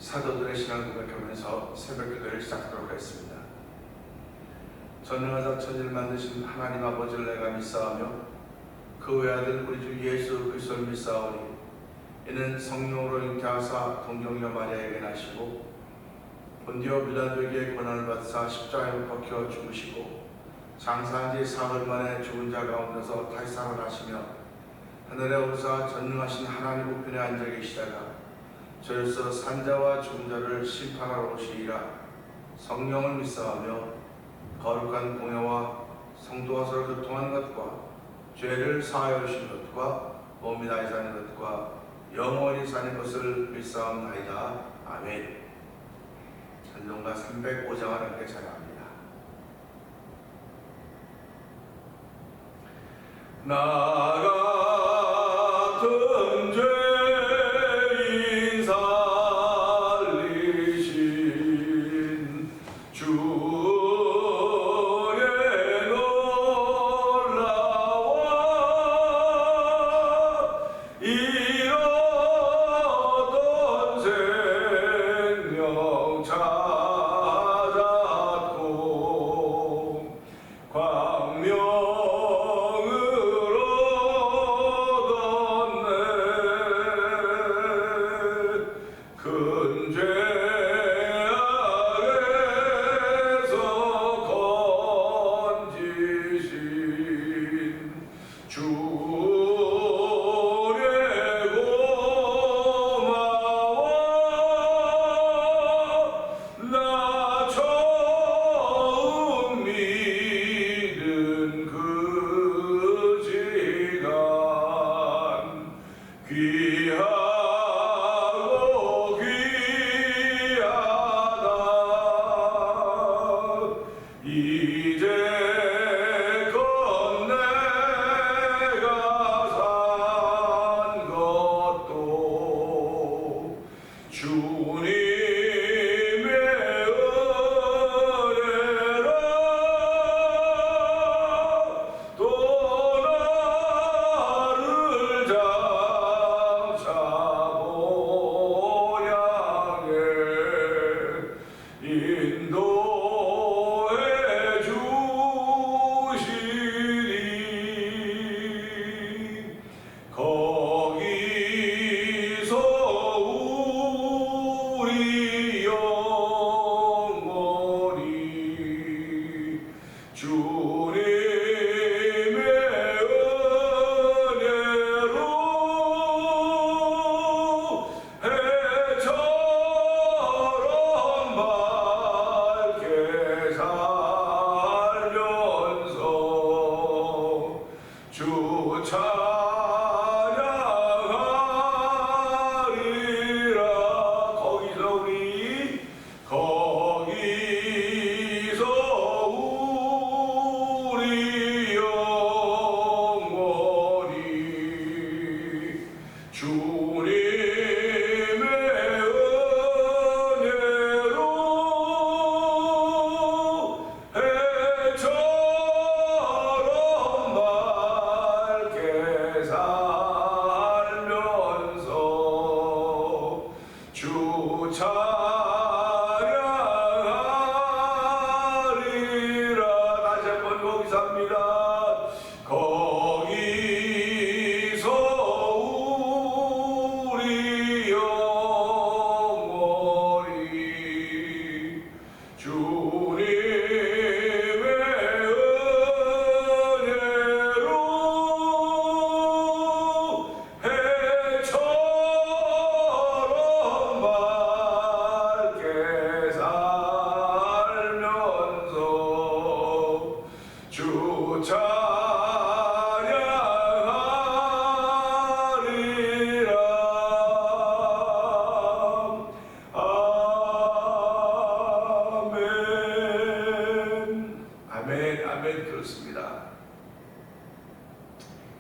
사도들의 신앙 고백하면서 새벽 기도를 시작하도록 하겠습니다. 전능하사 천지를 만드신 하나님 아버지를 내가 믿사오며 그 외아들 우리 주 예수 그리스도를 믿사오니 이는 성령으로 잉태하사 동정녀 마리아에게 나시고 본디오 빌라도에게 고난을 받으사 십자가에 박혀 죽으시고 장사한 지 사흘 만에 죽은 자 가운데서 다시 살아나시며 하늘에 오르사 전능하신 하나님 우편에 앉아 계시다가 저로서 산자와 죽은 자를 심판하러 오시리라. 성령을 믿사오며 거룩한 공예와 성도와 서로 교통하는 것과 죄를 사하여 주신 것과 몸이 다시 사는 것과 영원히 사는 것을 믿사옵나이다. 아멘. 찬송가 305장을 함께 찬양합니다. 나 같은 죄인 살리신 주의 놀라워 잃었던 생명 찾았고 광명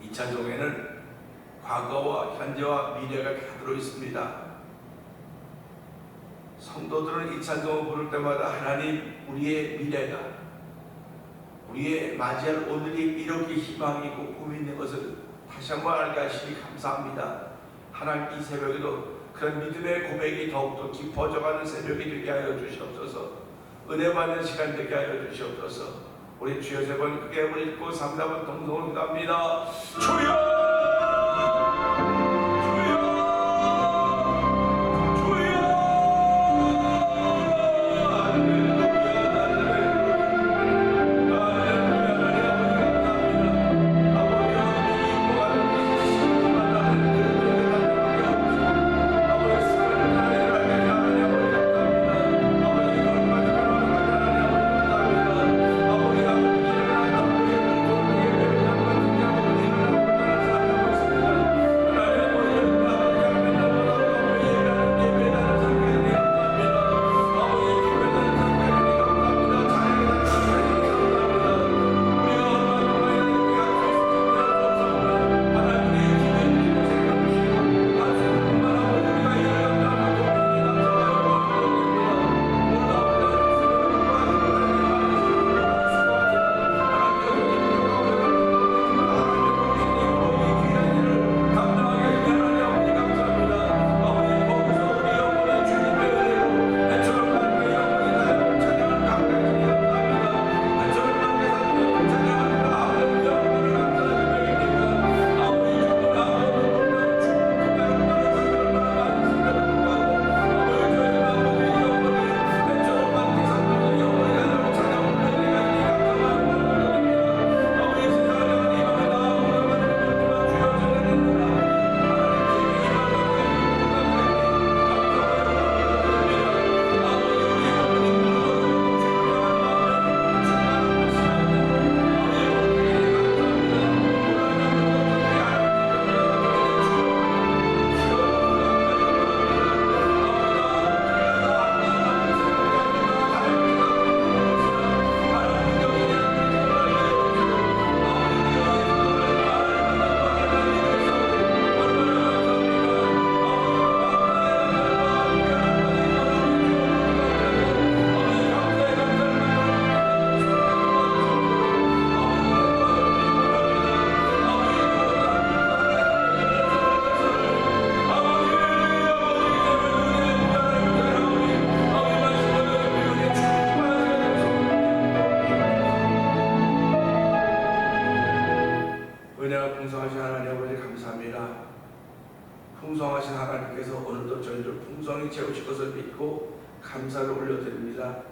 이 찬송에는 과거와 현재와 미래가 다 들어있습니다. 성도들은 이 찬송을 부를 때마다 하나님, 우리의 미래가, 우리의 맞이할 오늘이 이렇게 희망이 있고 꿈이 있는 것을 다시 한번 알게 하시니 감사합니다. 하나님, 이 새벽에도 그런 믿음의 고백이 더욱더 깊어져가는 새벽이 되게 하여 주시옵소서. 은혜 받는 시간 되게 하여 주시옵소서. 우리 주여 세 번 크게 부르고 3답은 동성을 기도합니다. 주여! 풍성하신 하나님 아버지 감사합니다. 풍성하신 하나님께서 오늘도 저희를 풍성히 채우실 것을 믿고 감사를 올려드립니다.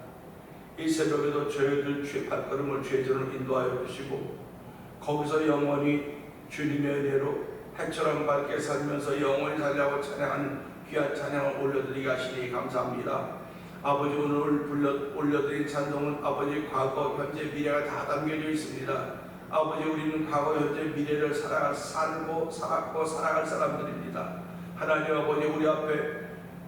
이 새벽에도 저희들 주의 발걸음을 주의대로 인도하여 주시고 거기서 영원히 주님의 은혜로 해처럼 밝게 살면서 영원히 살려고 찬양하는 귀한 찬양을 올려드리게 하시니 감사합니다. 아버지 오늘 올려드린 찬송은 아버지 과거, 현재, 미래가 다 담겨져 있습니다. 아버지 우리는 과거, 현재, 미래를 살고 살았고 살아갈 사람들입니다. 하나님 아버지 우리 앞에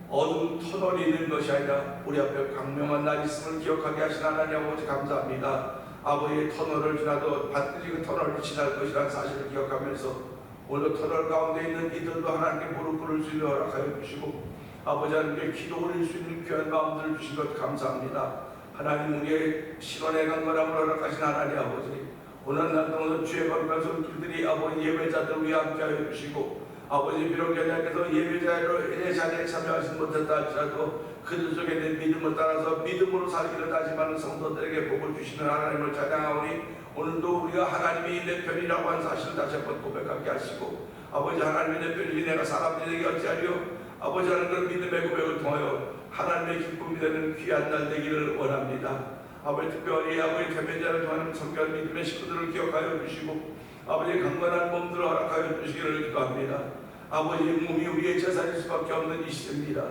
어두운 터널이 있는 것이 아니라 우리 앞에 광명한 날 있음을 기억하게 하신 하나님 아버지 감사합니다. 아버지의 터널을 지나도 반드시 그 터널을 지날 것이라는 사실을 기억하면서 오늘 터널 가운데 있는 이들도 하나님께 무릎 꿇을 수 있는 허락하여 주시고 아버지 하나님께 기도 올릴 수 있는 귀한 마음들을 주신 것 감사합니다. 하나님 우리의 실현의 강건함을 허락하신 하나님 아버지 오늘 날 동안 주의 거룩한 손길들이 아버지 예배자들 위해 함께하여 주시고 아버지 비록 연약해서 예배자로 자리에 참여하지 못했다 할지라도 그들 속에 내 믿음을 따라서 믿음으로 살기를 다짐하는 성도들에게 복을 주시는 하나님을 찬양하오니 오늘도 우리가 하나님이 내 편이라고 하는 사실을 다시 한번 고백하게 하시고 아버지 하나님이 내 편이지 내가 사람들에게 어찌하리요 아버지 하는 그 믿음의 고백을 통하여 하나님의 기쁨이 되는 귀한 날 되기를 원합니다. 아버지 특별히 아버지 개변자를 통하는 성결 믿음의 식구들을 기억하여 주시고 아버지 강건한 몸들을 허락하여 주시기를 기도합니다. 아버지 몸이 우리의 재산일 수밖에 없는 이 시대입니다.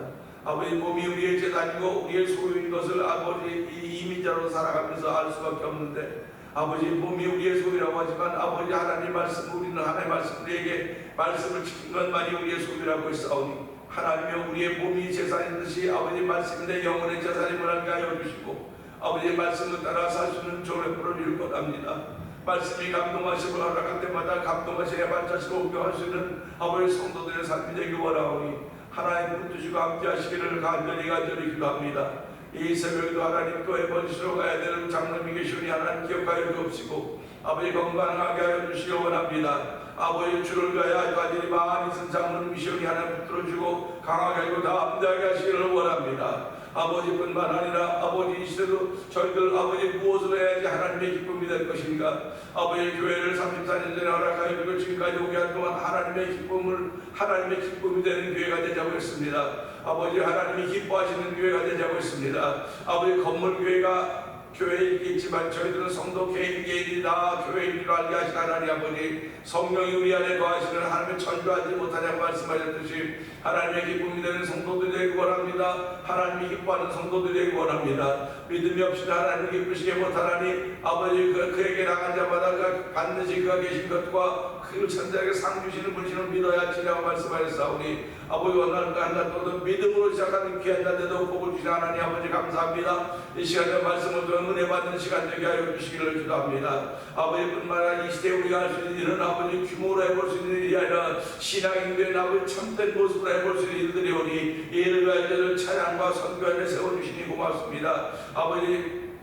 아버지 몸이 우리의 재산이고 우리의 소유인 것을 아버지 이민자로 살아가면서 알 수밖에 없는데 아버지 몸이 우리의 소유라고 하지만 아버지 하나님 말씀 우리는 하나님 말씀 우리에게 말씀을 지킨 것만이 우리의 소유라고 했사오니 하나님의 우리의 몸이 재산인 듯이 아버지 말씀인데 영혼의 재산임을 알게 하여 주시고 아버지의 말씀을 따라 살 수 있는 조례풀을 일궈합니다. 말씀이 감동하심을 허락할 때마다 감동하시에 반짝시고 우겨할 수 있는 아버지 성도들의 삶이 되기 원하오니 하나님 붙드시고 함께 하시기를 간절히 기도합니다. 이 새벽에도 하나님 교회 번시러 가야 되는 장로님이 계시오니 하나님 기억하여 주옵시고 아버지 건강하게 하여 주시기 원합니다. 아버지 주를 위하여 간절히 많이 쓴 장로님이시오니 하나님 붙들어주고 강하게 하고 담대하게 하시기를 원합니다. 아버지뿐만 아니라 아버지 이 시대도 저희들 아버지 무엇을 해야지 하나님의 기쁨이 될 것인가. 아버지 교회를 34년 전에 허락하여 주고 지금까지 오게 한 동안 하나님의 기쁨이 되는 교회가 되자고 했습니다. 아버지 하나님이 기뻐하시는 교회가 되자고 했습니다. 아버지 건물 교회가 교회이겠지만 저희들은 성도 개인이 다 교회인 줄 알게 하신 하나님 아버지, 성령이 우리 안에 거하시는 하나님을 천주하지 못하냐고 말씀하셨듯이 하나님의 기쁨이 되는 성도들이 되기 원합니다. 하나님이 기뻐하는 성도들이 되기 원합니다. 믿음이 없이는 하나님을 기쁘시게 못하나니 아버지 그에게 나간 자마다 반드시 그가 계신 것과 그 천대하게 상 주시는 분신을 믿어야 지라고 말씀하셨사오니 아버지 오늘과 한날도 믿음으로 시작하는 귀한 자들도 복을 주신 하나님 아버지 감사합니다. 이 시간에 말씀을 좀 은혜 받는 시간 되게 하여 주시기를 기도합니다. 아버지뿐만 아니라 이 시대에 우리가 할 수 있는 일은 아버지 규모로 해볼 수 있는 일이 아니라 신앙인된 아버지 참된 모습으로 해볼 수 있는 일들이 오니 이를 위하여 저를 찬양과 선교하여 세워주시니 고맙습니다. 아버지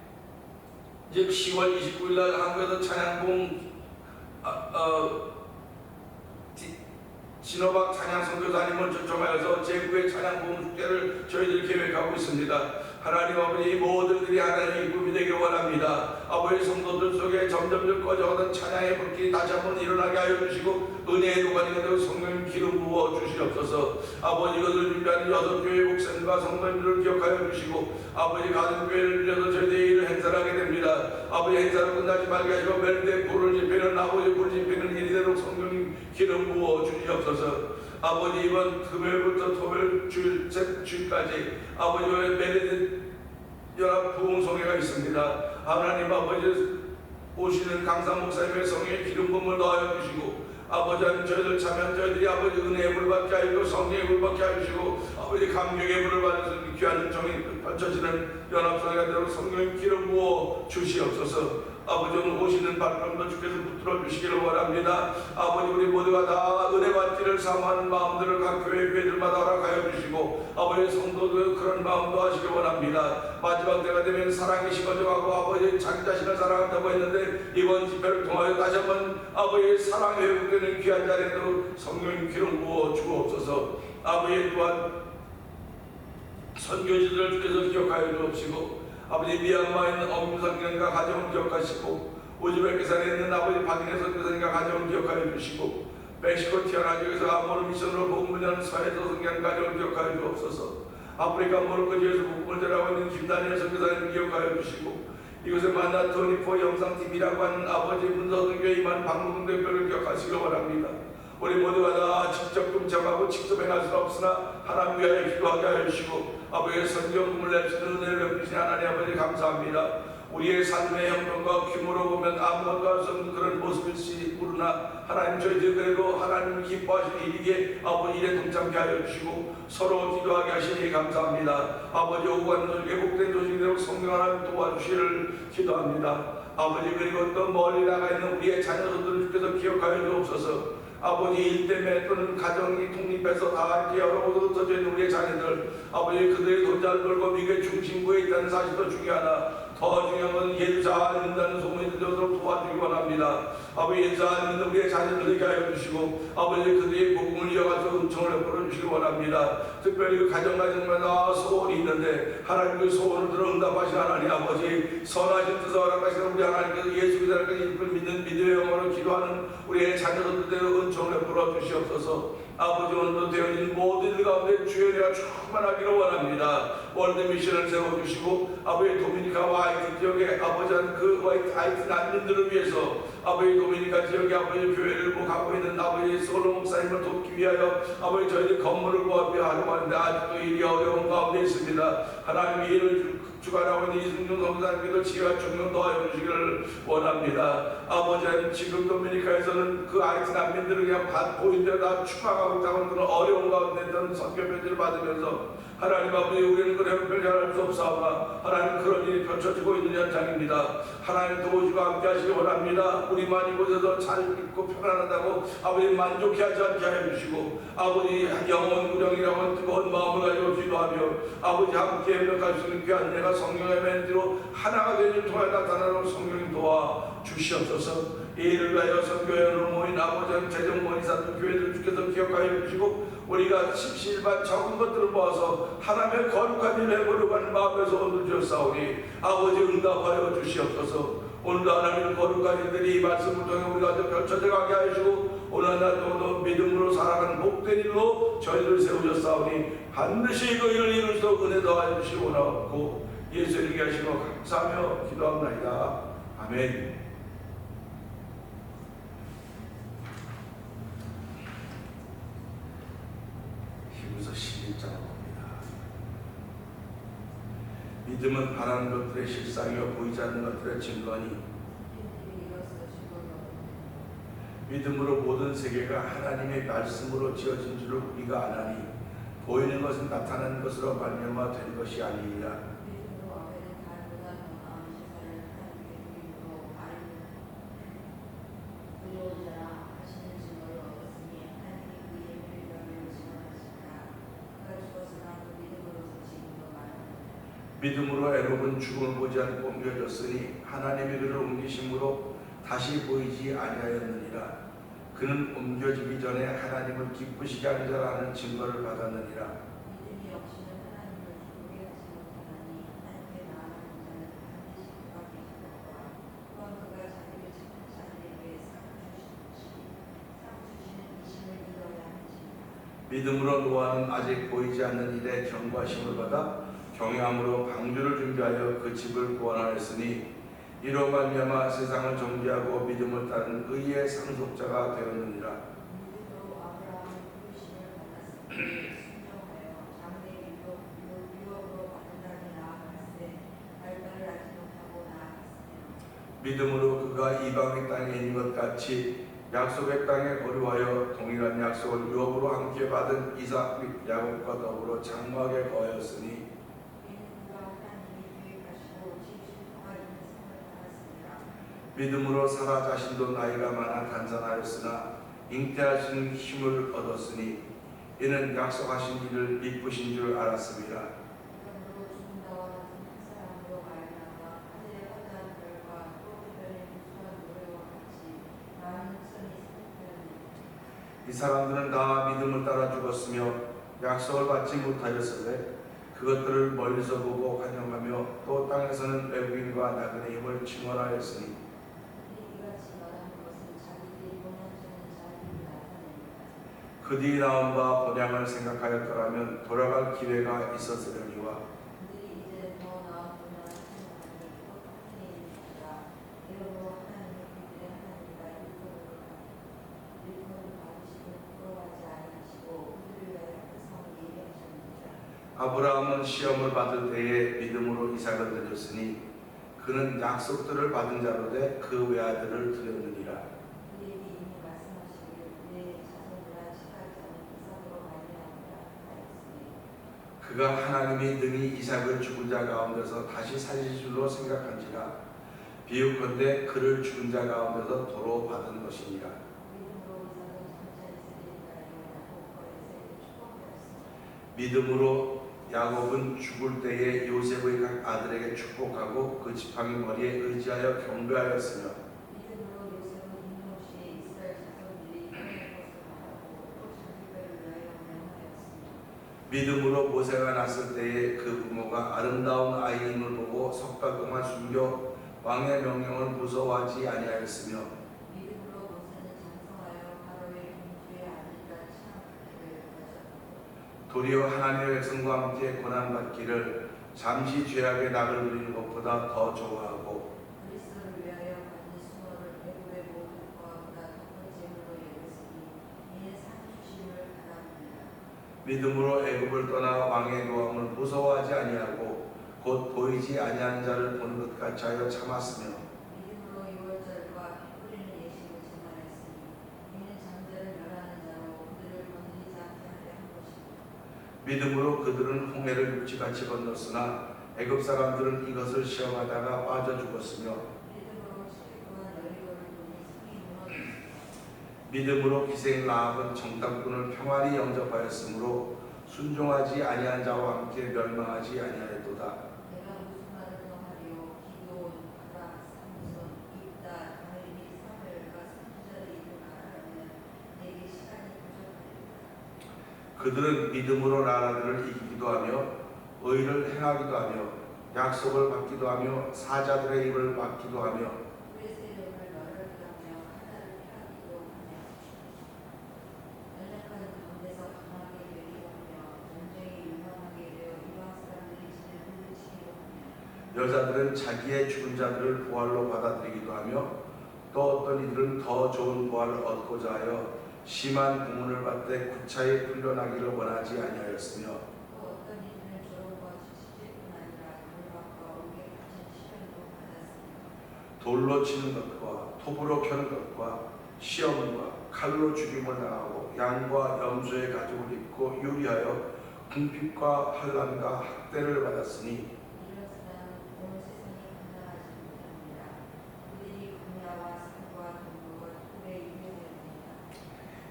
즉 10월 29일 날 한국에서 찬양봉 신호박 찬양 선교사님을 초청하여서 제9회 찬양봉 축제를 저희들이 계획하고 있습니다. 하나님 아버지 모두들이 하나님의 기쁨이 되길 원합니다. 아버지 성도들 속에 점점 꺼져가던 찬양의 불길이 다시 한번 일어나게 하여 주시고 은혜의 도가니가 되고 성령 기름 부어 주시옵소서. 아버지 이것을 준비하는 6교회 목사님과 성도님들을 기억하여 주시고 아버지 가정교회를 빌려서 저희들이 일을 행사를 하게 됩니다. 아버지 행사를 끝나지 말게 하시고 멜대 불을 지피는 아버지 불 지피는 일이 되도록 성령 기름 부어 주시옵소서. 아버지 이번 금요일부터 토요일 주일까지 아버지 메리드 연합 부흥성회가 있습니다. 하나님 아버지 오시는 강사 목사님의 성에 기름 부음을 넣어 주시고 아버지 하나님 저희들 참여한 저희들이 아버지 은혜의 물 받게 하시고 성령의 물 받게 하시고 아버지 감격의 물을 받으셔서 귀한 정이 펼쳐지는 연합성회가 되도록 성령의 기름 부어 주시옵소서. 아버지 오늘 오시는 발걸음도 주께서 붙들어 주시기를 원합니다. 아버지 우리 모두가 다 은혜 받기를 사모하는 마음들을 각 교회들마다 허락하여 주시고 아버지 성도들 그런 마음도 하시기 원합니다. 마지막 때가 되면 사랑이 식어져가고 아버지 자기 자신을 사랑한다고 했는데 이번 집회를 통하여 다시 한번 아버지의 사랑이 회복되는 귀한 자리에도 성령의 기름 부어 주옵소서. 아버지 또한 선교지들을 주께서 기억하여 주옵시고 아버지 미얀마에 있는 엄유선교사님과 가정을 기억하시고 우즈베키스탄에 있는 아버지 박인혜 선교사님과 가정을 기억하여 주시고 멕시코 티아나주에서 아모르 미션으로 복음을 서해서 선교하는 가정을 기억하여 주옵소서. 아프리카 모로코지에서 복음을 전하고 있는 김다니엘 선교사님을 기억하여 주시고 이곳에 만난 토니포 영상팀이라고 하는 아버지 문서선교에 임한 박문근 대표를 기억하시기 원합니다. 우리 모두가 다 직접 동참하고 직접 행할 수 없으나 하나님 위하여 기도하게 하여 주시고 아버지의 선교금을 낼 수 있는 은혜를 베푸신 하나님 아버지 감사합니다. 우리의 삶의 형편과 규모로 보면 아무것도 할 수 없는 그런 모습일지 모르나 하나님 저희들 그래도 하나님 기뻐하시는 일이기에 아버지 일에 동참케 하여 주시고 서로 기도하게 하시니 감사합니다. 아버지 오고간 조직 회복된 조직대로 성령 하나님 도와주시기를 기도합니다. 아버지 그리고 또 멀리 나가 있는 우리의 자녀들을 주께서 기억하여 주옵소서. 아버지 일 때문에 또는 가정이 독립해서 다 이렇게 여러 곳으로 흩어져 있는 우리의 자녀들 아버지 그들이 돈 잘 벌고 미국의 중심부에 있다는 사실도 중요하나 더 중요한 건 예수자 안 믿는다는 소문이 들려도록 도와주기 원합니다. 아버지 예수자 안 믿는 우리의 자녀들에게 하여 주시고 아버지 그들이 복음을 이어가서 은총을 베풀어 주시기 원합니다. 특별히 그 가정마다 소원이 있는데 하나님 그 소원을 들어 응답하신 하나님 아버지 선하신 뜻을 허락하시는 우리 하나님께서 예수 그리스도를 이끌 믿는 믿음의 영으로 기도하는 우리의 자녀들대로 은총을 베풀어 주시옵소서. 아버지 오늘도 되어진 모든 일 가운데 주의 은혜가 충만하기를 원합니다. 월드미션을 세워주시고 아버지 도미니카와 하이티 지역에 아버지한 그 하이티 난민들을 위해서 아버지 도미니카 지역에 아버지 교회를 가고 있는 아버지 솔로 목사님을 돕기 위하여 아버지 저희들 건물을 구하려 하려고 하는데 아직도 일이 어려운 가운데 있습니다. 하나님이 일을 주관하고 있는 이승준 성사님께도 지혜와 총명 도와주시기를 주시기를 원합니다. 아버지 지금 도미니카에서는 그 하이티 난민들을 그냥 보인 대로 다 추방하고 있다는 그런 어려운 가운데 있던 선교 편지를 받으면서 하나님 아버지 우리는 그런 형편을 할 수 없사오나 하나님 그런 일이 펼쳐지고 있는 현장입니다. 하나님 도우시고 함께 하시기 원합니다. 우리만 이곳에서 잘 있고 편안하다고 아버지 만족해 하지 않게 하여 주시고 아버지 영원 우령이라고 하는 뜨거운 마음을 가지고 기도하며 아버지 함께 협력할 수 있는 귀한 내가 성령의 멘트로 하나가 되는 일 통해 나타나는 성령님 도와 주시옵소서. 이 일을 위하여 선교회로 모인 아버지 재정원이사도 교회들 주께서 기억하여 주시고 우리가 십시일반 적은 것들을 모아서 하나님의 거룩한 일을 해보려고 하는 마음에서 오늘 주옵사오니 아버지 응답하여 주시옵소서. 오늘도 하나님 거룩한 일들이 이 말씀을 통해 우리 가운데 펼쳐져 가게 하시고 오늘 날도 믿음으로 살아가는 복된 일로 저희를 세우셨사오니 반드시 그 일을 이룰 수 있도록 은혜 더하여 주시고 나옵고 예수 이름에 하시고 감사하며 기도합니다. 아멘. 히브리서 11장을 봅니다. 믿음은 바라는 것들의 실상이요 보이지 않는 것들의 증거니 믿음으로 모든 세계가 하나님의 말씀으로 지어진 줄을 우리가 아나니 보이는 것은 나타나는 것으로 말미암아 된 것이 아니니라. 믿음으로 애굽은 죽음을 보지 않고 옮겨졌으니 하나님의 그를 옮기심으로 다시 보이지 아니하였느니라. 그는 옮겨지기 전에 하나님을 기쁘시게 하는 자라는 증거를 받았느니라. 믿음이 없이는 하나님을 기쁘게 하지 못하나니 하나님께 나아가는 자는 반드시 그가 계시더라. 또한 그가 자기를 찾는 자들에게 상 주시는 이심을 믿어야 하지니라. 믿음으로 노아는 아직 보이지 않는 일에 경고하심을 받아 경외함으로 방주를 준비하여 그 집을 구원하였으니 이로 말미암아 세상을 정죄하고 믿음을 따른 의의 상속자가 되었느니라. 믿음으로 아브라함은 부르심을 받았을 때 순종하여 장래의 유업으로 받은 자를 나아갔으되 발발을 하지 못하고 나아갔으며 믿음으로 그가 이방의 땅에 있는 것 같이 약속의 땅에 거류하여 동일한 약속을 유업으로 함께 받은 이삭 및 야곱과 더불어 장막에 거하였으니 믿음으로 사라 자신도 나이가 많아 단산하였으나 잉태하신 힘을 얻었으니 이는 약속하신 일을 미쁘신 줄 알았습니다. 이 사람들은 다 믿음을 따라 죽었으며 약속을 받지 못하였으되 그것들을 멀리서 보고 환영하며 또 땅에서는 외국인과 나그네 힘을 증언하였으니 그들이 나온 바 본향을 생각하였더라면 돌아갈 기회가 있었으려니와 아브라함은 시험을 받을 때에 믿음으로 이삭을 드렸으니 그는 약속들을 받은 자로 돼 그 외아들을 드렸느니라. 그가 하나님이 능히 이삭을 죽은 자 가운데서 다시 살릴 줄로 생각한지라 비유컨대 그를 죽은 자 가운데서 도로 받은 것이니라. 믿음으로 야곱은 죽을 때에 요셉의 각 아들에게 축복하고 그 지팡이 머리에 의지하여 경배하였으며 믿음으로 모세가 났을 때에 그 부모가 아름다운 아이임을 보고 석 달 동안 숨겨 왕의 명령을 무서워하지 아니하였으며 도리어 하나님의 백성과 함께 고난받기를 잠시 죄악의 낙을 누리는 것보다 더 좋아하고 그리스도를 위하여 받는 수모를 애굽의 모든 것보다 더 제물로 여겼으니 이는 상 주심을 바랍니다. 믿음으로 애굽을 떠나 왕의 노함을 무서워하지 아니하고 곧 보이지 아니하는 자를 보는 것 같이 하여 참았으며 믿음으로 유월절과 뿌리는 예식을 증언했으니 이는 장자를 멸하는 자로 그들을 건드리지 않게 하려 한 것입니다. 믿음으로 그들은 홍해를 육지같이 건넜으나 애굽 사람들은 이것을 시험하다가 빠져 죽었으며 믿음으로 출애굽한 여리고를 보니 성이 무너졌습니다. 믿음으로 기생 라합은 정탐꾼을 평안히 영접하였으므로 순종하지 아니한 자와 함께 멸망하지 아니하였도다. 내가 무슨 말을 더 하리요 기도원, 바락, 삼손, 입다, 다윗 및 사무엘과 선지자의 이름을 말하면 내게 시간이 부족하리라. 그들은 믿음으로 나라들을 이기기도 하며 의를 행하기도 하며 약속을 받기도 하며 사자들의 입을 막기도 하며 우리 세력을 넓게 하며 하나를 펴기도 하며 연약한 가운데서 강하게 되기도 하며 전쟁이 유명하게 되어 이방 사람들이 진을 물리치기도 하며 여자들은 자기의 죽은 자들을 부활로 받아들이기도 하며 또 어떤 이들은 더 좋은 부활을 얻고자 하여 심한 고문을 받되 구차히 풀려나기를 원하지 아니하였으며 또 어떤 이들은 조롱과 지식뿐 아니라 결박과 옥에 갇힌 시련도 받았으며 돌로 치는 것과 톱으로 켜는 것과 시험과 칼로 죽임을 당하고 양과 염소의 가죽을 입고 유리하여 궁핍과 환난과 학대를 받았으니 이런 사람은 온 세상이 감당하지 못합니다. 그들이 광야와 산과 동굴과 톱에 유배되었습니다.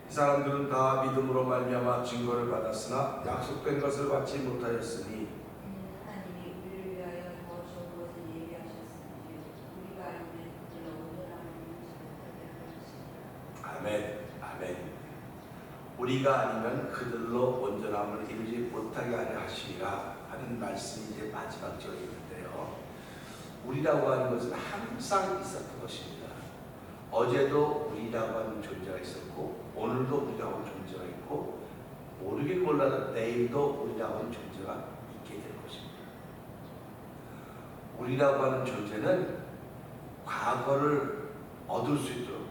이 사람들은 다 믿음으로 말미암아 증거를 받았으나 약속된 것을 받지 못하였으니 하나님이 우리를 위하여 더 좋은 것을 예비하셨으니 우리가 아니면 그들로 온전함을 이루지 못하게 할 것입니다. 아멘, 아멘. 우리가 아니면 그들로 온전함을 이루지 못하게 하려 하시리라 하는 말씀이 이제 마지막 절에 있는데요. 우리라고 하는 것은 항상 있었던 것입니다. 어제도 우리라고 하는 존재가 있었고 오늘도 우리라고 하는 존재가 있고 모르긴 몰라도 내일도 우리라고 하는 존재가 있게 될 것입니다. 우리라고 하는 존재는 과거를 얻을 수 있도록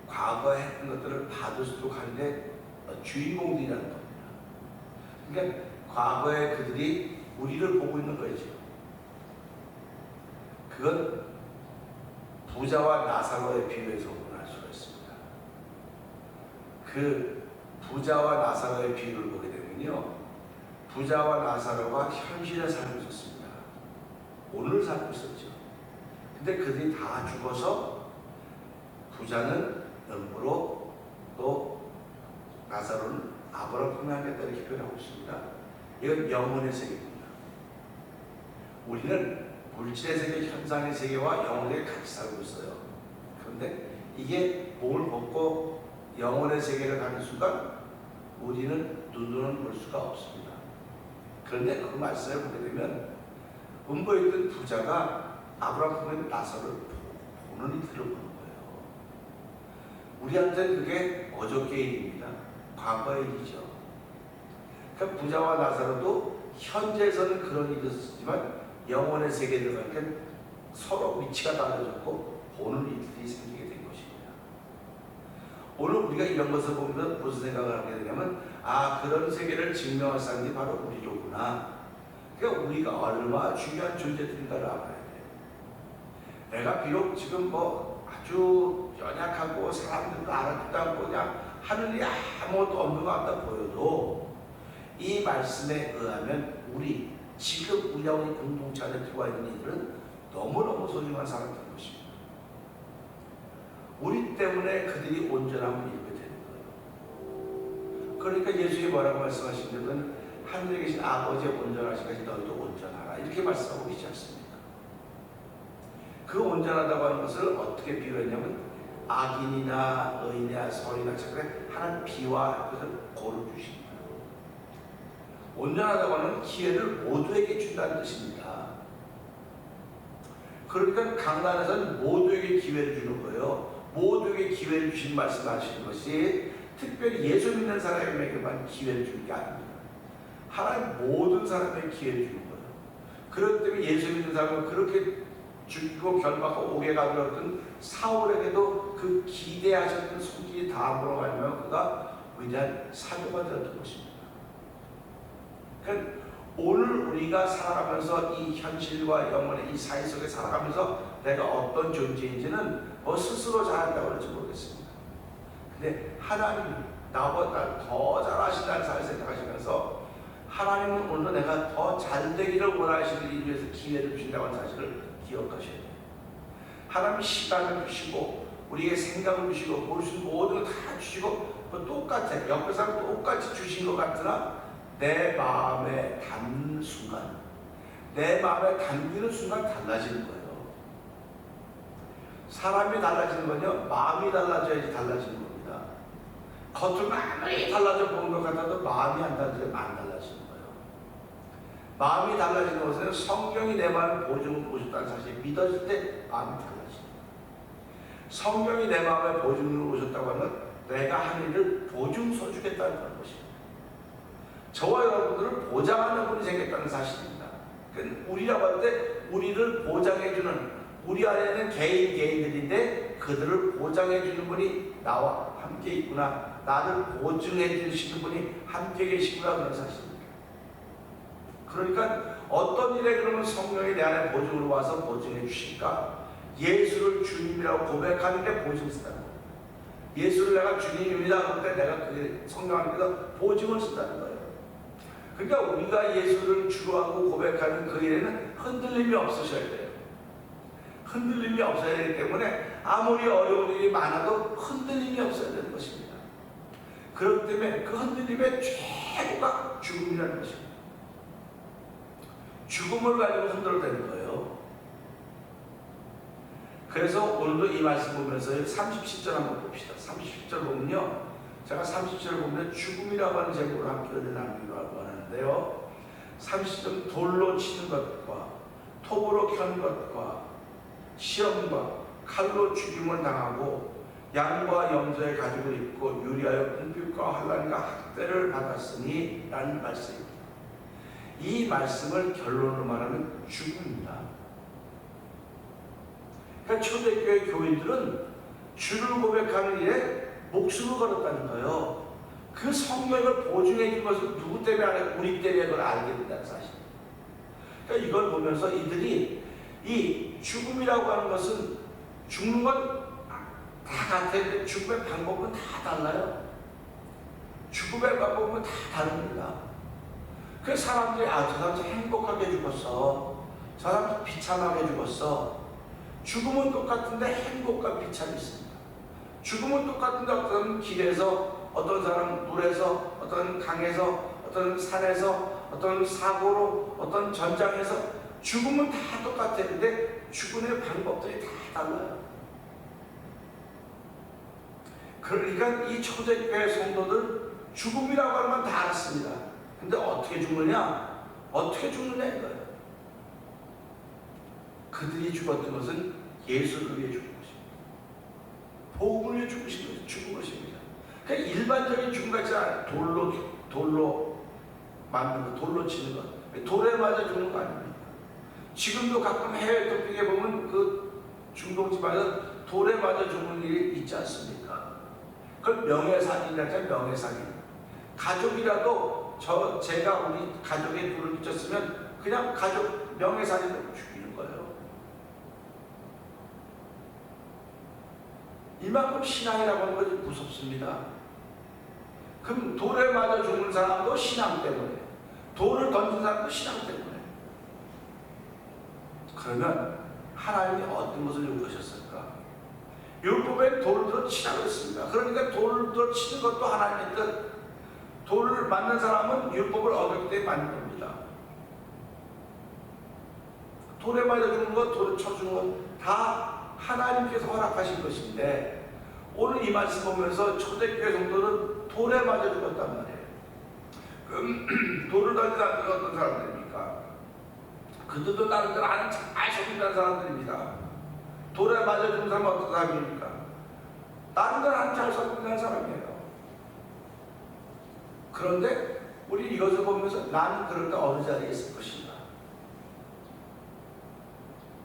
과거에 했던 것들을 받을 수 있도록 하는데 주인공들이라는 겁니다. 그러니까 과거에 그들이 우리를 보고 있는 거죠. 그건 부자와 나사로의 비유에서 구분할 수가 있습니다. 그 부자와 나사로의 비유를 보게 되면요, 부자와 나사로가 현실에 살고 있었습니다. 오늘 살고 있었죠. 근데 그들이 다 죽어서 부자는 영으로 또 나사로는 아브라함 품에 안겼다 이렇게 표현하고 있습니다. 이건 영혼의 세계입니다. 우리는 물질의 세계, 현상의 세계와 영혼의 세계에 같이 살고 있어요. 그런데 이게 몸을 벗고 영혼의 세계를 가는 순간 우리는 눈으로는 볼 수가 없습니다. 그런데 그 말씀을 보게 되면 음보에 있던 부자가 아브라함 품에 있는 나사로를 보는 이들을 보는 거예요. 우리한테는 그게 어저께 일입니다. 과거의 일이죠. 그러니까 부자와 나사로도 현재에서는 그런 일이 있었지만 영혼의 세계에 들어가니까 서로 위치가 달라졌고 보는 일들이 생기게 된 것입니다. 오늘 우리가 이런 것을 보면서 무슨 생각을 하게 되냐면 그런 세계를 증명할 사람이 바로 우리로구나. 그러니까 우리가 얼마나 중요한 존재들인가를 알아야 돼요. 내가 비록 지금 아주 연약하고 사람들도 알아듣지도 않고 그냥 하는 일이 아무것도 없는 것 같다 보여도 이 말씀에 의하면 우리 지금 우리와 우리 공동체 안에 들어와 있는 이들은 너무너무 소중한 사람들인 것입니다. 우리 때문에 그들이 온전함을 이루게 되는 거예요. 그러니까 예수님이 뭐라고 말씀하신 데 하늘에 계신 아버지의 온전하시기까지 너희도 온전하라 이렇게 말씀하고 계시지 않습니까? 그 온전하다고 하는 것을 어떻게 비유했냐면 악인이나 의인이나 서인이나 착하게 하나님 비와 그것을 고루 주십니다. 온전하다고 하는 기회를 모두에게 준다는 뜻입니다. 그러니까 강단에서는 모두에게 기회를 주는 거예요. 모두에게 기회를 주신 말씀하시는 것이 특별히 예수 믿는 사람에게만 기회를 주는 게 아닙니다. 하나님 모든 사람에게 기회를 주는 거예요. 그렇기 때문에 예수 믿는 사람은 그렇게 죽고 결박하고 옥에 가두었던 사울에게도 그 기대하셨던 손길이 다함으로 말미암아 그가 위대한 사도가 되었던 것입니다. 그러니까 오늘 우리가 살아가면서 이 현실과 영혼의 이 사회 속에 살아가면서 내가 어떤 존재인지는 스스로 잘한다고 그럴지 모르겠습니다. 근데 하나님이 나보다 더 잘하신다는 사실 생각하시면서 하나님은 오늘 내가 더 잘되기를 원하시는 일을 위해서 기회를 주신다고 하는 사실을 기억하셔야 돼요. 하나님이 시간을 주시고 우리에게 생각을 주시고 볼 수 있는 모든 걸 다 주시고 똑같아. 옆에 사람 똑같이 주신 것 같으나 내 마음에 담는 순간, 내 마음에 담기는 순간 달라지는 거예요. 사람이 달라지는 건요, 마음이 달라져야지 달라지는 겁니다. 겉은 아무리 달라져 보는 것 같아도 마음이 안 달라지는 거예요. 마음이 달라지는 것은 성경이 내 마음을 보증을 보셨다는 사실이 믿어질 때 마음이 달라집니다. 성경이 내 마음에 보증을 보셨다고 하면 내가 한 일을 보증서 주겠다는 것입니다. 저와 여러분들을 보장하는 분이 생겼다는 사실입니다. 우리라고 할 때 우리를 보장해주는, 우리 안에는 개인들인데 그들을 보장해주는 분이 나와 함께 있구나, 나를 보증해 주시는 분이 함께 계시구나, 그런 사실입니다. 그러니까 어떤 일에 그러면 성령이 내 안에 보증으로 와서 보증해 주실까? 예수를 주님이라고 고백하는 게 보증을 쓴다는 거예요. 예수를 내가 주님입니다 그럴 때 내가 그게 성령 안에서 보증을 쓴다는 거예요. 그러니까 우리가 예수를 주로 하고 고백하는 그 일에는 흔들림이 없으셔야 돼요. 흔들림이 없어야 되기 때문에 아무리 어려운 일이 많아도 흔들림이 없어야 되는 것입니다. 그렇기 때문에 그 흔들림의 최고가 죽음이라는 것입니다. 죽음을 가지고 흔들어대는 거예요. 그래서 오늘도 이 말씀 보면서 37절 한번 봅시다. 37절 보면요, 제가 37절 보면 죽음이라고 하는 제목으로 함께 은혜 나누기로 하는데요, 30절 돌로 치는 것과 톱으로 켠 것과 시험과 칼로 죽임을 당하고 양과 염소의 가죽을 입고 유리하여 궁핍과 환난과 학대를 받았으니 라는 말씀입니다. 이 말씀을 결론으로 말하면 죽음입니다. 그러니까 초대교회 교인들은 주를 고백하는 일에 목숨을 걸었다는 거예요. 그 성령을 보증해 준 것은 누구 때문에 아니라 우리 때문에 그걸 알게 된다는 사실. 그러니까 이걸 보면서 이들이 이 죽음이라고 하는 것은 죽는 건 다 같은데 죽음의 방법은 다 달라요. 죽음의 방법은 다 다릅니다. 그래서 사람들이 저 사람 행복하게 죽었어, 저 사람 비참하게 죽었어. 죽음은 똑같은데 행복과 비참이 있습니다. 죽음은 똑같은데 어떤 길에서, 어떤 사람 물에서, 어떤 강에서, 어떤 산에서, 어떤 사고로, 어떤 전장에서 죽음은 다 똑같았는데 죽음의 방법들이 다 달라요. 그러니까 이 초대교회 성도들 죽음이라고 하는 건 다 알았습니다. 근데 어떻게 죽느냐? 어떻게 죽느냐 이거예요. 그들이 죽었던 것은 예수를 위해 죽은 것입니다. 복음을 위해 죽은 것입니다. 그러니까 일반적인 죽음 같지 않아요. 돌로 맞는 것, 돌로 치는 것, 돌에 맞아 죽는 거 아닙니까? 지금도 가끔 해외 토픽에 보면 그 중동지방에서 돌에 맞아 죽는 일이 있지 않습니까? 그걸 명예살인이라고 하죠. 명예살인. 가족이라도 제가 우리 가족에 불을 붙였으면 그냥 가족 명예살인으로 죽이는 거예요. 이만큼 신앙이라고 하는 것이 무섭습니다. 그럼 돌에 맞아 죽는 사람도 신앙 때문에, 돌을 던진 사람도 신앙 때문에. 그러면 하나님이 어떤 것을 요구하셨을까? 율법에 돌을 들어 치라고 했습니다. 그러니까 돌을 들어 치는 것도 하나님의 뜻. 돌을 맞는 사람은 율법을 어겼기 때문에 맞는 겁니다. 돌에 맞아 죽는 것, 돌에 쳐 주는 것 다 하나님께서 허락하신 것인데, 오늘 이 말씀 보면서 초대교회 성도는 돌에 맞아 죽었단 말이에요. 그럼 돌을 던진 사람들은 어떤 사람들입니까? 그들도 나름대로 아는 잘 속인다는 사람들입니다. 돌에 맞아 죽는 사람은 어떤 사람입니까? 나름대로 아는 잘 속인다는 사람이에요. 그런데 우리 이것을 보면서 나는 그럴 때 어느 자리에 있을 것인가?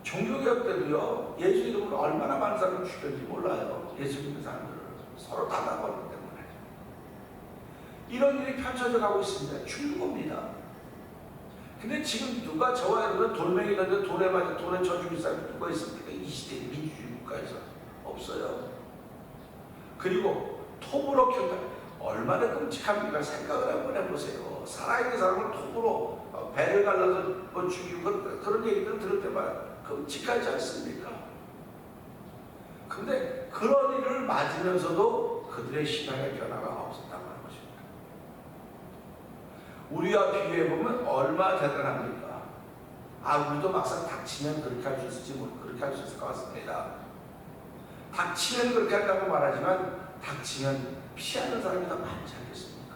종교개혁 때도요, 예수 이름으로 얼마나 많은 사람을 죽였는지 몰라요. 예수 믿는 사람들을 서로 닫아버리기 때문에. 이런 일이 펼쳐져 가고 있습니다. 죽는 겁니다. 근데 지금 누가 저와 여러분 돌멩이 던져 돌에 맞아 돌에 쳐 죽일 사람이 누가 있습니까? 이 시대 민주주의 국가에서 없어요. 그리고 톱으로 켠다. 얼마나 끔찍합니까? 생각을 한번 해보세요. 살아있는 사람을 톱으로 배를 갈라서 죽이고 그런 얘기들 들을 때마다 끔찍하지 않습니까? 근데 그런 일을 맞으면서도 그들의 신앙의 변화가 없었다고 하는 것입니다. 우리와 비교해보면 얼마나 대단합니까? 우리도 막상 닥치면 그렇게 할 수 있을지 그렇게 할 수 있을 것 같습니다. 닥치면 그렇게 한다고 말하지만 닥치면 피하는 사람이 더 많지 않겠습니까?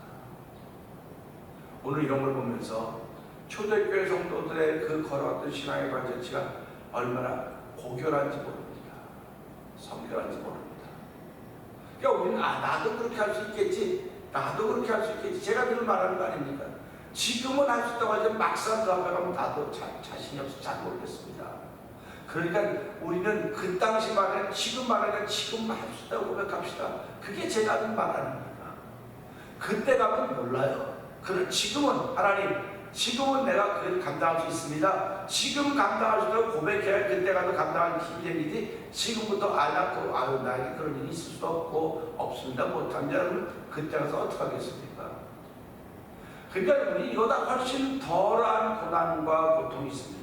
오늘 이런 걸 보면서 초대교회 성도들의 그 걸어왔던 신앙의 발자취가 얼마나 고결한지 모릅니다. 성결한지 모릅니다. 그러니까 우리는 나도 그렇게 할 수 있겠지, 나도 그렇게 할 수 있겠지, 제가 늘 말하는 거 아닙니까? 지금은 할 수 있다고 하지만 막상 그 앞에 가면 나도 자신이 없어 잘 모르겠습니다. 그러니까 우리는 그 당시 말하는, 지금 말하는 지금 할 수 있다고 고백합시다. 그게 제가 말하는 겁니다. 그때 가면 몰라요. 그럼 지금은 하나님, 지금은 내가 그걸 감당할 수 있습니다. 지금 감당할 수 있다고 고백해야 그때 가도 감당할 힘이 생기지, 지금부터 안 하고 아유 나에게 그런 일이 있을 수 없고 없습니다 못하면 그때 가서 어떻게 하겠습니까? 그러니까 우리 이거다 훨씬 덜한 고난과 고통이 있습니다.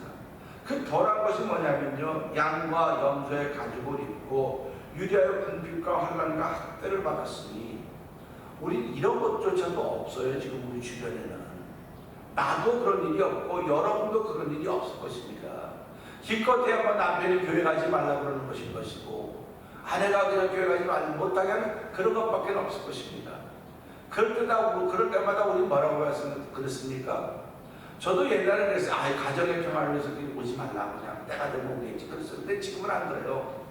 그 덜한 것이 뭐냐면요, 양과 염소의 가죽을 입고 유리하여 궁핍과 환난과 학대를 받았으니 우리 이런 것조차도 없어요. 지금 우리 주변에는. 나도 그런 일이 없고 여러분도 그런 일이 없을 것입니다. 기껏해야 뭐 남편이 교회 가지 말라고 그러는 것일 것이고 아내가 그냥 교회 가지 못하게 하면 그런 것밖에 없을 것입니다. 그럴 때마다 우리 뭐라고 그랬습니까? 저도 옛날에 그랬어요. 가정의 평화를 위해서 오지 말라고 그냥 때가 되면 오겠지 그랬어요. 근데 지금은 안 그래요.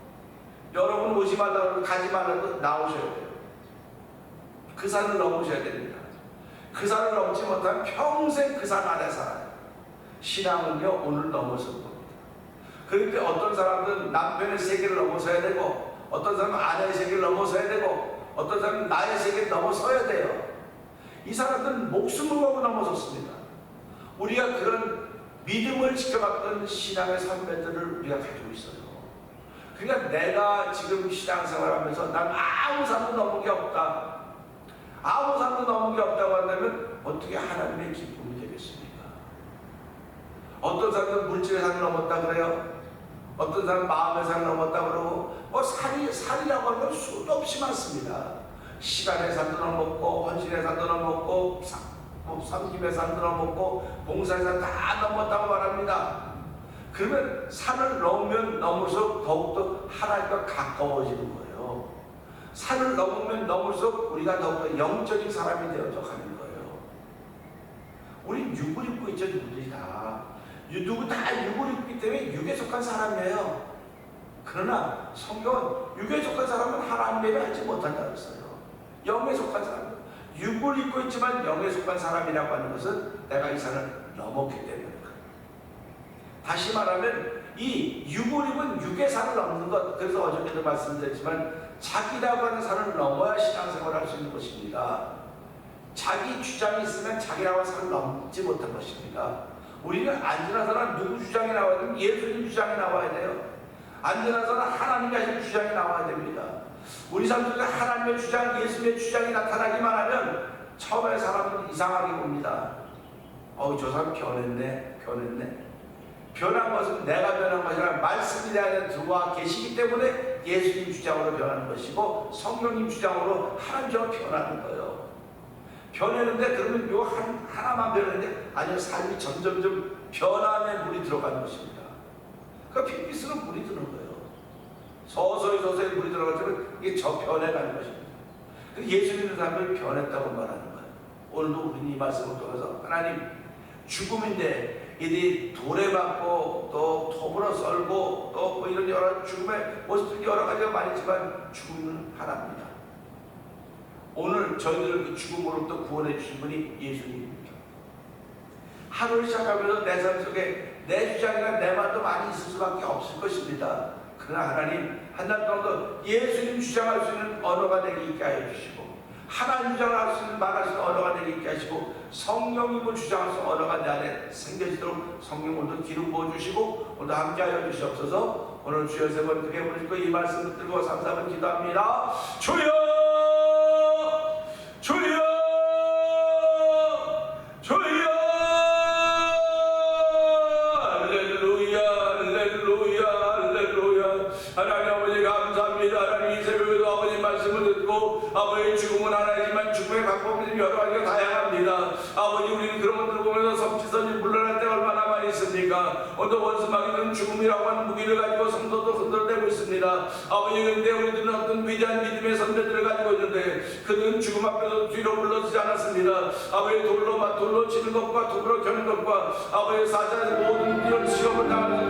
여러분 오지 말라고 가지 말라고 나오셔야 돼요. 그 산을 넘으셔야 됩니다. 그 산을 넘지 못하면 평생 그 산 아래 살아요. 신앙은요 오늘 넘어선 겁니다. 그런데 어떤 사람들은 남편의 세계를 넘어서야 되고 어떤 사람은 아내의 세계를 넘어서야 되고 어떤 사람은 나의 세계를 넘어서야 돼요. 이 사람들은 목숨을 걸고 넘어섰습니다. 우리가 그런 믿음을 지켜갔던 신앙의 선배들을 우리가 가지고 있어요. 그러니까 내가 지금 신앙생활하면서 난 아무 산도 넘은 게 없다, 아무 산도 넘은 게 없다고 한다면 어떻게 하나님의 기쁨이 되겠습니까? 어떤 사람은 물질의 산을 넘었다 그래요. 어떤 사람은 마음의 산을 넘었다 그러고 산이라고 하는 건 수도 없이 많습니다. 시간의 산도 넘었고 헌신의 산도 넘었고 섬김의 산도 넘었고 봉사의 산 다 넘었다고 말합니다. 그러면 산을 넘으면 넘을수록 더욱더 하나님과 가까워지는 거예요. 산을 넘으면 넘을수록 우리가 더욱더 영적인 사람이 되어져 가는 거예요. 우리 육을 입고 있죠. 누구들이 다. 누구 다 육을 입기 때문에 육에 속한 사람이에요. 그러나 성경은 육에 속한 사람은 하나님을 알지 못한다 그랬어요. 영에 속한 사람, 육을 입고 있지만 영에 속한 사람이라고 하는 것은 내가 이 산을 넘었기 때문에. 다시 말하면 이 육을 입은 육의 산을 넘는 것, 그래서 어저께도 말씀드렸지만 자기라고 하는 산을 넘어야 신앙생활을 할 수 있는 것입니다. 자기 주장이 있으면 자기라고 하는 산을 넘지 못한 것입니다. 우리는 안전한 누구 주장이 나와야 되면 예수님 주장이 나와야 돼요. 안전한 사람 하나님이 하신 주장이 나와야 됩니다. 우리 삶 속에 하나님의 주장, 예수님의 주장이 나타나기만 하면 처음에 사람은 이상하게 봅니다. 저 사람 변했네. 변한 것은 내가 변한 것이 아니라 말씀이 내 안에 들어와 계시기 때문에 예수님 주장으로 변하는 것이고 성령님 주장으로 하나님 주장으로 변하는 거예요. 변했는데 그러면 요 하나만 변했는데 아니요, 삶이 점점점 변함에 물이 들어가는 것입니다. 그러니까 핏빛으로 물이 드는 거예요. 서서히 물이 들어가면 이게 저 변해가는 것입니다. 예수 믿는 사람을 변했다고 말하는 거예요. 오늘도 우리는 이 말씀을 통해서 하나님, 죽음인데 이들이 돌에 맞고 또 톱으로 썰고 또 뭐 이런 여러 죽음의 모습들이 여러 가지가 많이 있지만 죽음은 하나입니다. 오늘 저희들을 그 죽음으로부터 구원해 주신 분이 예수님입니다. 하루를 시작하면서 내 삶 속에 내 주장이나 내 말도 많이 있을 수밖에 없을 것입니다. 그러나 하나님, 한 달 동안도 예수님 주장할 수 있는 언어가 내게 있게 하여 주시고 하나님 주장을 할 수 있는 말할 수 있는 언어가 내게 있게 하시고 성령님을 주장할 수 있는 언어가 내 안에 생겨지도록 성령 오늘도 기름 부어주시고 오늘도 함께하여 주시옵소서. 오늘 주여 세 번 크게 부르시고 이 말씀 붙들고 3, 4분 기도합니다. 주여! 주여! 주여! 할렐루야! 할렐루야! 할렐루야! 하나님 아버지 감사합니다. 하나님 이 새벽에도 아버지 말씀을 듣고 아버지 죽음은 하나이지만 죽음의 방법이 여러 가지가 다양합니다. 아버지 우리는 그런 것들을 보면서 섬치선이 물러날 때가 얼마나 많이 있습니까? 오늘 원수마귀는 죽음이라고 하는 무기를 가지고 성도도 흔들어대고 있습니다. 아버지, 그런데 우리들은 어떤 위대한 믿음의 선배들을 가지고 있는데 그들은 죽음 앞에서 뒤로 물러서지 않았습니다. 아버지, 돌로 치는 것과 돌로 겨는 것과 아버지 사자의 모든 이런 시험을 당하는